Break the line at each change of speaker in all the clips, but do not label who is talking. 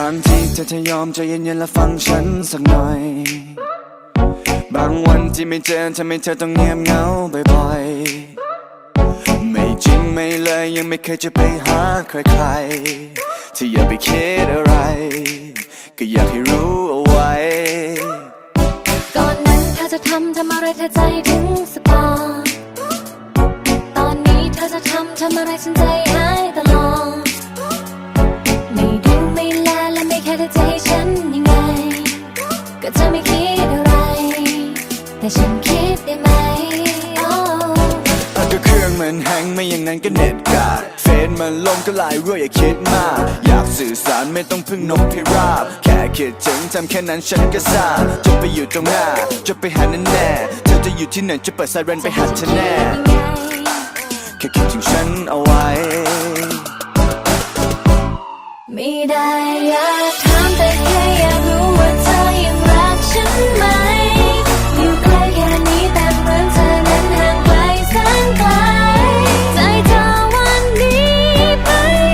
างทีเธอจะยอมใจเย็นๆและฟังฉันสักหน่อยบางวันที่ไม่เจอทำให้เธอต้องเงียบเหงาบ่อยๆไม่จริงไม่เลยยังไม่เคยจะไปหาใครๆที่อย่าไปคิดอะไรก็อยากให้รู้เอาไว้
ก่อนนั้นเธอจะทำอะไรเธอใจถึงสปอร์ตอนนี้เธอจะทำอะไรฉันใจหายตลอดไม่ดูไม่แลและไม่แค่เธอจะให้ฉันยังไงก็เธอไม่คิดอะไรแต่ฉันคิดได้ไหม
ก็เครื่องมันแฮงไม่อย่างนั้นก็เน็ตกาดเฟซมันลงก็ไลน์รั่วอย่าคิดมากอยากสื่อสารไม่ต้องพึ่งนกพิราบแค่คิดถึงทำแค่นั้นฉันก็ทราบจะไปอยู่ตรงหน้าจะไปหาแน่แน่เธอจะอยู่ที่ไหนจะเปิดไซเรนไปหาเธอแน่แค่คิดถึงฉันเอาไว้
ไม่ได้อยากถามแต่แค่อยากรู้ว่าเธอยังรักฉันไหมอยู่ใกล้แค่นี้แต่เหมือนเธอนั้นห่างไกลแสนไกลใจเธอวันนี้ไป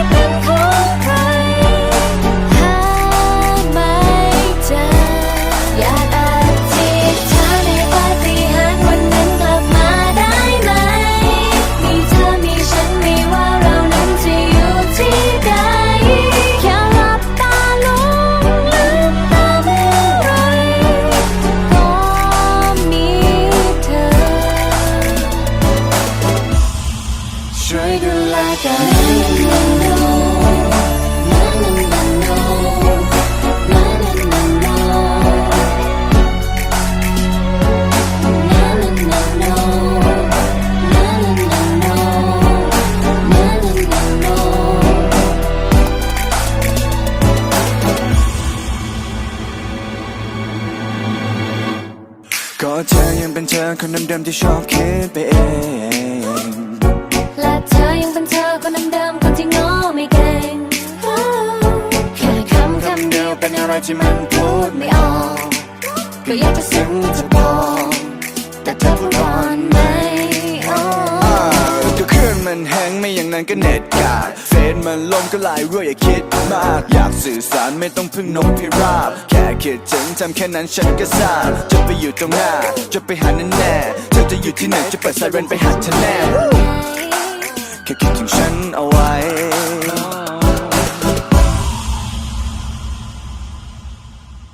เป็นของใครหาไม่เจออยากอธิษฐานให้ปาฏิหาริย์วันนั้นกลับมาได้ไหมมีเธอมีฉันไม่ว่าเรานั้นจะอยู่ที่ใดช่วยดูแลกัน
ก็เธอยังเป็นเธอคนเดิมๆที่ชอบคิดไปเอง
และเธอยังเป็นเธอคนเดิมๆคนที่ง้อไม่เก่งแค่คำเดียวเป็นอะไรที่มันพูดไม่ออกก็อยากจะซึ้งจะบอกแต่เธอพูดก่อนไหม
ก็เครื่องมันแฮงไม่อย่างนั้นก็เน็ตกาดเฟซมันลงก็ไลน์รั่วอย่าคิดมากอยากสื่อสารไม่ต้องพึ่งนกพิราบแค่คิดถึงทำแค่นั้นฉันก็ทราบจะไปอยู่ตรงหน้าจะไปหาแน่แน่เธอจะอยู่ที่ไหนจะเปิดไซเรนไปหาเธอแน่แค่คิดถึงฉันเอาไว้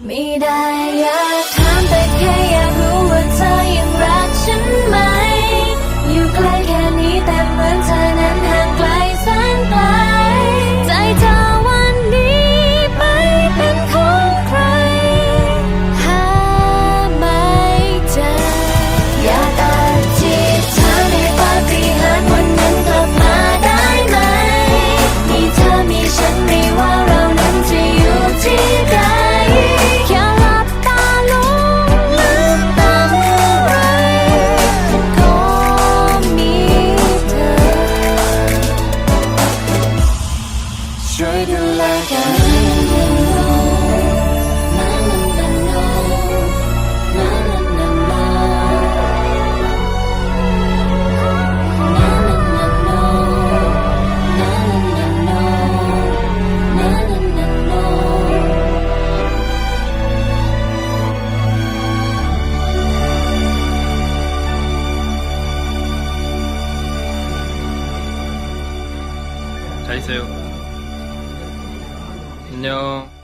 ไม่ได้อยากถามแต่แค่อยากรู้ว่าเธอยังรักฉันไหมอยู่ใกล้แค่นี้แต่เหมือนเธอนั้นห่างไกลแสนไกลใจเธอวันนี้ไปเป็นของใครหาไม่เจออยากอธิษฐานให้ปาฏิหาริย์วันนั้นกลับมาได้ไหมมีเธอมีฉันไม่ว่าเรานั้นจะอยู่ที่ใดช่วยดูแลกัน
잘 있어요. 안녕.